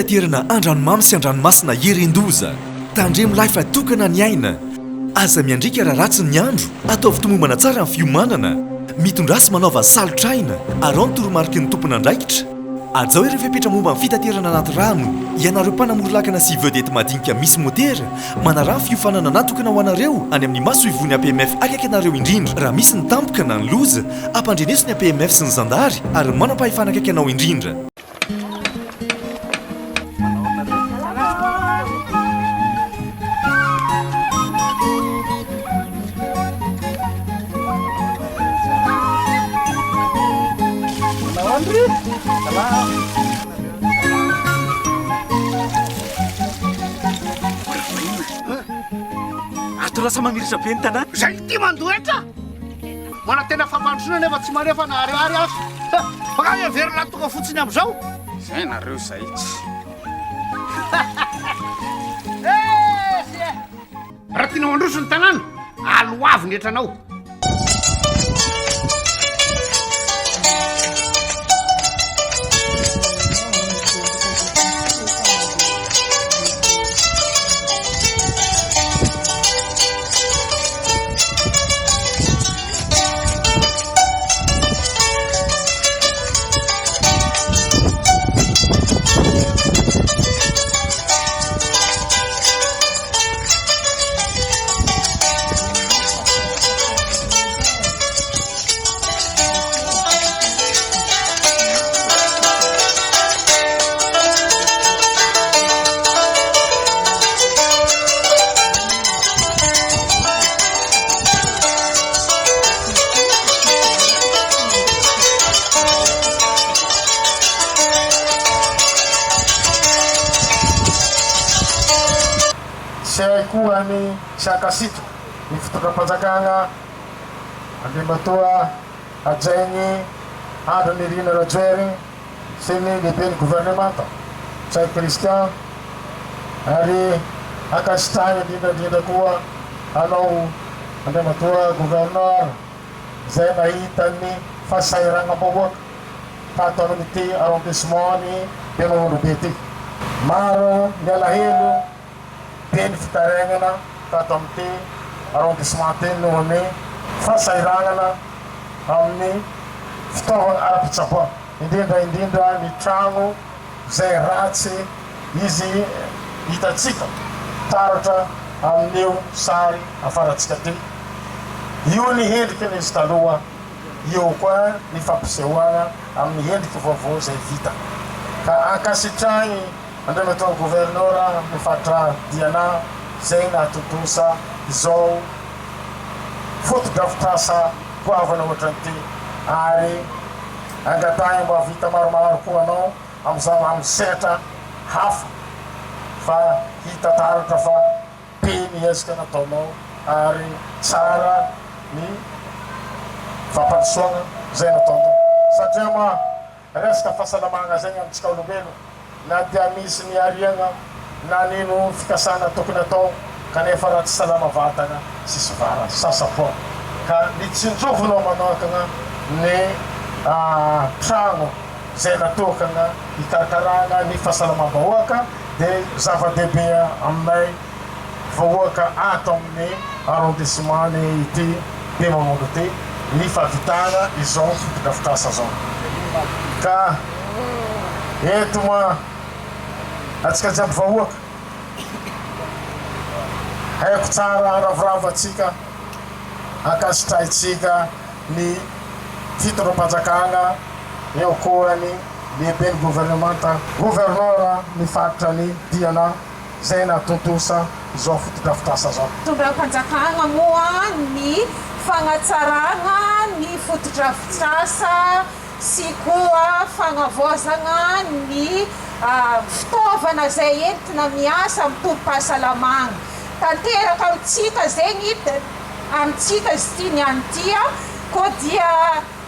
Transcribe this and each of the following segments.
fitaterana andranomamy sy andranomasina herendoza tandremo lahy fa tokana ny aina aza miandrika raha ratsy ny andro ataovy tomombana tsara ny fiomanana mitondrasy manaova salotraina arao ny toromarika ny tompona andraikitra azao ireo fepetra momba ny fitaterana anaty rano ianareo mpanamory-lakana sy vedety madinika misy motera manarah ny fiofanana natokana ho anareo any amin'ny maso ivony APMF akaiky anareo indrindra raha misy ny tampoka na ny loza ampandreneso ny APMF sy ny zandary ary manam-pahefana akaiky anao indrindra. Lasa mamiritra be ny tanàna zay ty mandoetra mana tena fampandrosona nefa tsy manefa na ariary azo baka everina tonga fotsiny am'izao zay nareo zay tsy raha tiana mandroso ny tanàna aloavy ny etranao. Kuani Shakasitu ni fitondram-panjakana andrimatoa ajaigny andro nirina rajoery sy ny lehiben'ny gouvernemanta tsay kristian ary akasitrahany indrindrandrindra koa anao andrimatoa gouverneur zay nahitany fahasahiranam-bahoaka tato amin'ity arrondissement ny Bemanondrobe ty maro ny alahelo teny fitaregnana tato amin'ity arrondissement ty noho ny fahasahiranana amin'ny fitaovana ara-pitsaboa indrindra ny trano zay ratsy izy hitatsika taratra amin'io sary afaratsika ty io ny hendriky n'izy taloha io koa ny fampisehoana amin'ny hendriky vaovao zay vita ka ankasitragny andrimatoa Governoran'ny Faritry DIANA zay natontosa izao fotodrafitrasa goavana ohatran'ity ary angatagny mba vita maromaro koa anao am'izao amin'ny setra hafa fa hita taratra fa pe mihezika nataonao ary tsara ny fampadisoagna zay nataonao satria ma resaka fahasalamagna zay amitsika olombelo na dia misy ny ariagna na nino fikasana tokony atao kanefa raha tsy salama vatagna sisy vara sasapoa ka nitsinjovinao manokagna ny trano zay natokana hikarakarana ny fahasalamam-bahoaka dia zava-dehibe aminay vahoaka ato amin'ny arrondissement ny ity Bemanondro ty ny fahavitana izao fotodrafitrasa zao ka eto ma atsika jiaby vahoaka haiko tsara ravoravatsika akasitraitsika ny fitondram-panjakana eo koany lehiben'ny gouvernemanta Governoran'ny Faritry DIANA zay natontosa izao fotodrafitrasa zao. Fitondram-panjakana moa ny fagnatsarana ny fotodrafitrasa sy koa fagnavozana ny fitaovana zay entina miasa mitombo-pahasalamagna tanteraka amitsika zegny amitsika izy ty ny antia koa dia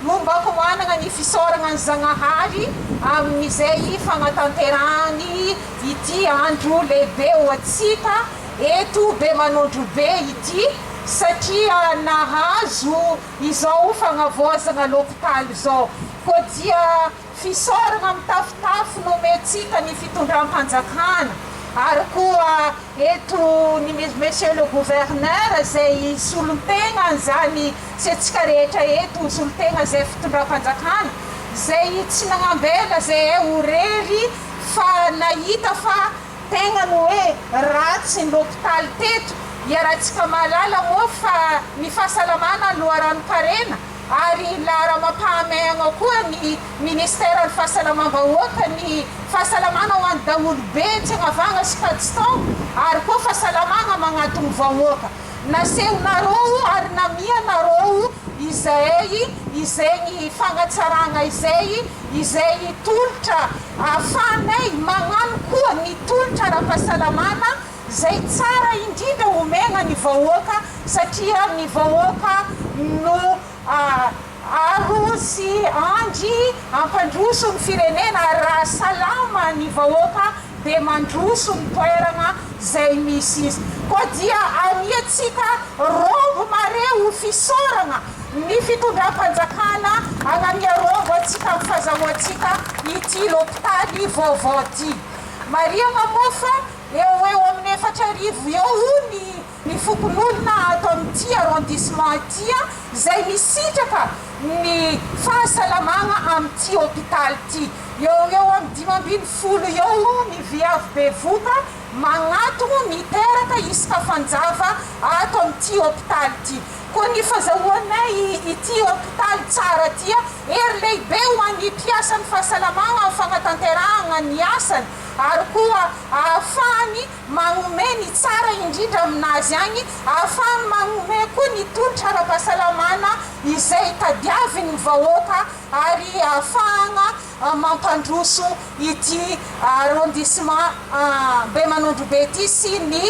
mombako manana ny fisoragna ny Zagnahary amin'izay fagnatanterahany ity andro lehibe ho atsika eto Bemanondrobe ity satria nahazo izao fagnavozana l'hôpital zao koa dia fisoragna mitafitafy nometsika ny fitondram-panjakana ary koa eto ny monsieur le gouverneur zay solon-tegna zany sy atsika rehetra eto solon-tegna zay fitondram-panjakana zay tsy nagnambela zay orery fa nahita fa tegna no hoe ratsy l'hôpital teto iarahantsika malala moa fa ny fahasalamana aloharan'ny-karena ary lara mampahamegna koa ny ministère ny fahasalamam-bahoaka ny fahasalamana ho an'ny daolo be tsy agnavagna sikatsitao ary koa fahasalamana magnatony vahoaka nasehonareo ary namianareo izay ny fagnatsaragna izay tolotra ahafanay magnano koa ny tolotra ara-pahasalamana zay tsara indrindra omegna ny vahoaka satria ny vahoaka no arosy andry ampandroso ny firenena raha salama ny vahoaka de mandroso ny toerana zay misy izy koa dia amiatsika rombo mare ho fisoragna ny fitondram-panjakana agnamia rombo atsika amin'ny fahazahoatsika ity l'hôpitaly vaovao ty mariagna moa fa eo amin'ny 4 arivo eo ny fokon'olona ato amin'ity arrodisement ity zay misitraka ny fahasalamagna amin'ity hôpitaly ty eo amin'ny 520 eo ny viavy bevoka magnatogno miteraka isaka fanjava ato amin'ity hôpitaly ty koa ny fahazahoanay ity hôpitaly tsara ty ery lehibe ho an'ny mpiasan'ny fahasalamagna amin'ny fagnatanterahagna ny asany ary koa ahafahany magnome ny tsara indrindra aminazy agny ahafahany magnome koa ny tolotra ara-pahasalamana izay tadiaviny vahoaka ary ahafahagna mampandroso ity arrondissement Bemanondrobe ty sy ny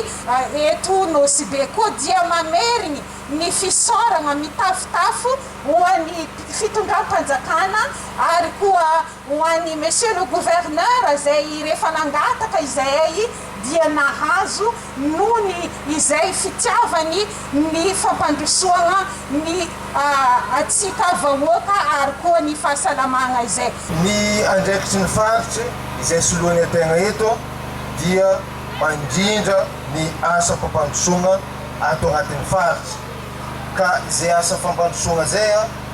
eto Nosy Be koa dia mamerigny ny fisoragna mitafitafo ho an'ny fitondram-panjakana ary koa ho an'ny monsieur le gouverneur zay rehefa nangataka izay dia nahazo nohony izay fitiavany ny fampandrosoagna ny atsika vahoaka ary koa ny fahasalamagna izay ny andraikitry ny faritry izay soloany ategna eto dia mandrindra ny asa fampandrosoagna ato agnatin'ny faritry ka izay asa fampandrosoagna zay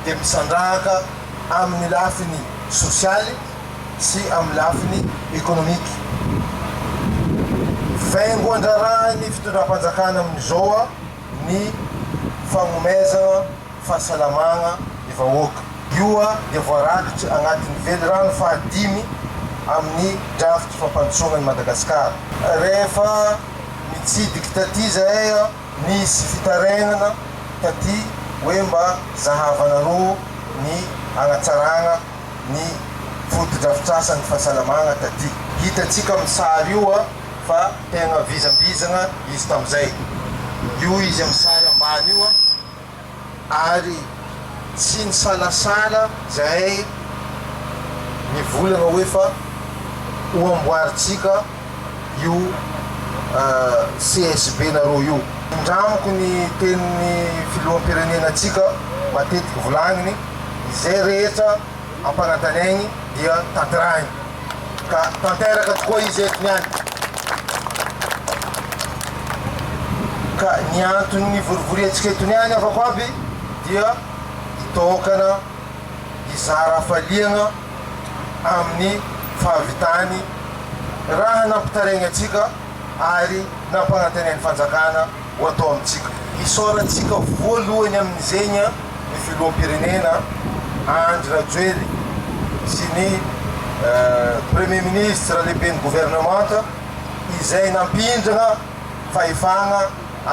dia misandrahaka amin'ny lafiny sosialy sy amin'ny lafiny ekonomika vaingo andrarahany fitondram-panjakana amin'izao ny fagnomezana fahasalamagna ny vahoaka io dia voarakitry agnatin'ny velirano fahadimy amin'ny drafitry fampandrosoagna ny Madagasikara rehefa mitsidiky taty zay nisy fitaregnana taty hoe mba zahavanareo ny agnatsaragna ny foto-drafitrasany fahasalamagna taty hitatsika amin'ny sary io fa tegna vizambizagna izy tam'izay io izy amin'ny sary ambany io ary tsy nisalasala zay nivolagna hoe fa ho amboaritsika io CSB nareo io indramoko ny tenin'ny filoham-pirenenatsika matetiky volagniny izay rehetra ampanantanaigny dia tanterahiny ka tanteraka tokoa izy eto niany ka ny antony vorovoriatsika eto niany avako aby dia hitokana izara hafaliagna amin'ny fahavitany raha nampitaregny atsika ary nampanantenen'ny fanjakana ho atao amintsika isoratsika voalohany amin'izegny ny filoham-pirenena Andry Rajoely sy ny premier ministre lehibe ny gouvernement izay nampindrana fahefagna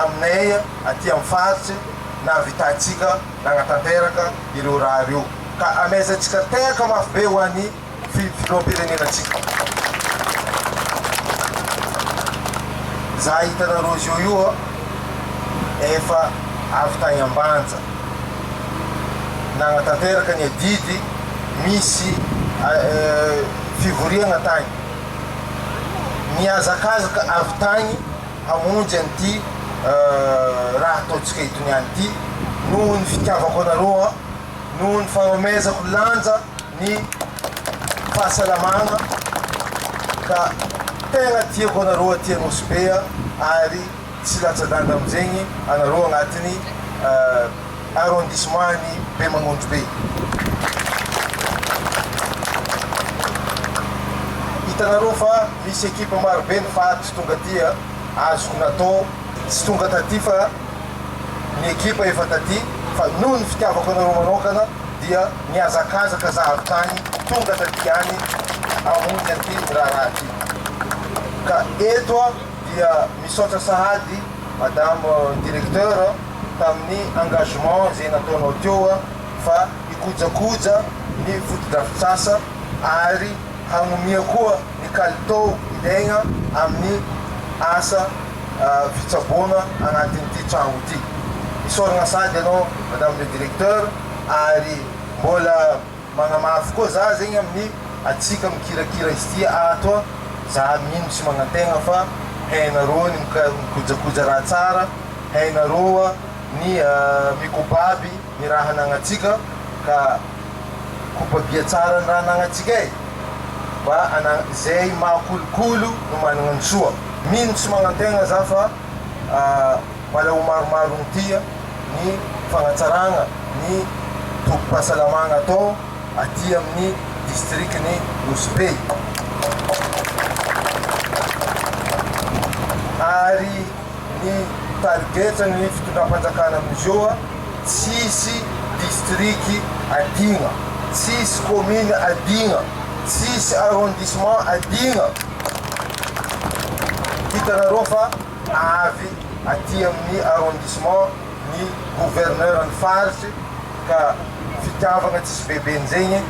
aminay aty amin'ny faritry nahavitatsika nagnatanteraka ireo raha reo ka amezatsika teraka mafy be ho an'ny filoham-pirenenatsika za hitanareo zio io efa avy tagny ambanja nagnatanteraka ny adidy misy fivoriagna tagny miazakazaka avy tagny hamonjy an'ity raha ataontsika etony ihany ity noho ny fitiavako anareo noho ny fanomezako lanja ny fahasalamagna ka tegna tiako anareo aty Nosy Be ary tsy latsa-danja amin'izegny anareo agnatin'ny Arrodisement ny Bemanondrobe. Hitanareo fa misy ekipa marobe ny faty tonga aty azoko natao tsy tonga taty fa ny ekipa efa taty fa noho ny fitiavako anareo manokana dia miazakazaka zahavy tany tonga taty any amonjy anty raha ty ka eto dia misaotra sahady madame directeur tamin'ny engagement zay nataonao teo fa ikojakoja ny fotodrafitsasa ary hagnomia koa ny kalitao ilaigna amin'ny asa fitsaboana agnatin'ity tragno ity. Isoragna sady anao madame le directeur ary mbola magnamafy koa za zegny amin'ny atsika mikirakira izy ty ato za mino tsy magnategna fa hainareo ny mikojakoja raha tsara hainareo ny mikobaby ny raha anagnatsika ka kobabia tsara ny raha anagnatsika mba zay mahakolokolo no managna ny soa. Mino tsy magnategna za fa malao maromaro nity ny fagnatsaragna ny tobim-pahasalamagna atao aty amin'ny districtny Nosy Be ary ny targetany ny fitondram-panjakana amin'izao tsisy district adigna, tsisy commune adigna, tsisy arrondissement adigna. Hitanareo fa avy aty amin'ny arrondissement ny Governoran'ny Faritry ka fitiavagna tsisy beben'izegny.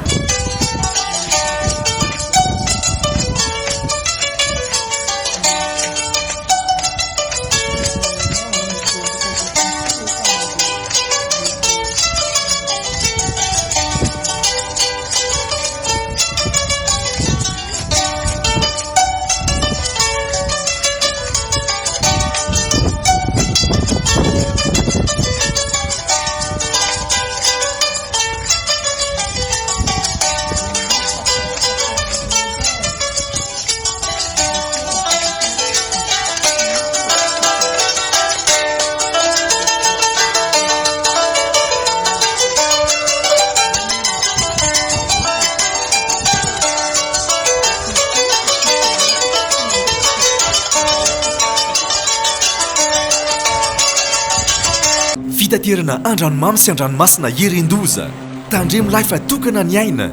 Fitaterana andranomamy sy andranomasina herendoza tandremo lahy fa tokana ny aina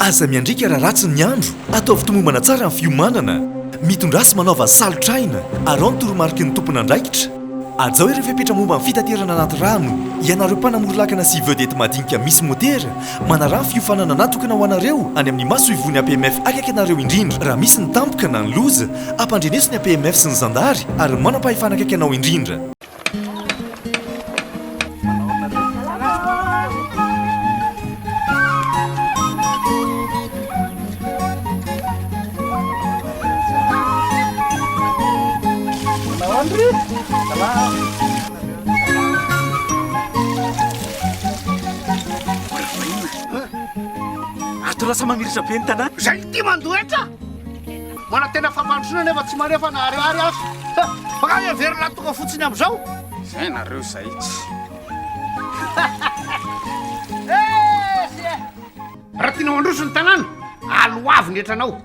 aza miandrika raha ratsy ny andro atao fitomombana tsara amin'ny fiomanana mitondrasy manaova salotraina arao ny toromarika ny tompona andraikitra azao ireo fepetra momba amin'ny fitaterana anaty rano ianareo mpanamory-lakana sy vedety madinika misy motera manarah ny fiofanana natokana ho anareo any amin'ny maso ivony APMF akaiky anareo indrindra raha misy ny tampoka na ny loza ampandreneso ny APMF sy ny zandary ary manam-pahefana akaiky anao indrindra. Ato lasa mamiritra be ny tanàna zay ty mandoetra mana tena fampandrosoana nefa tsy manefa naharihary azo baka everina tonga fotsiny amin'izao zay nareo zay tsy raha tianao androso ny tanàna aloavy ny etranao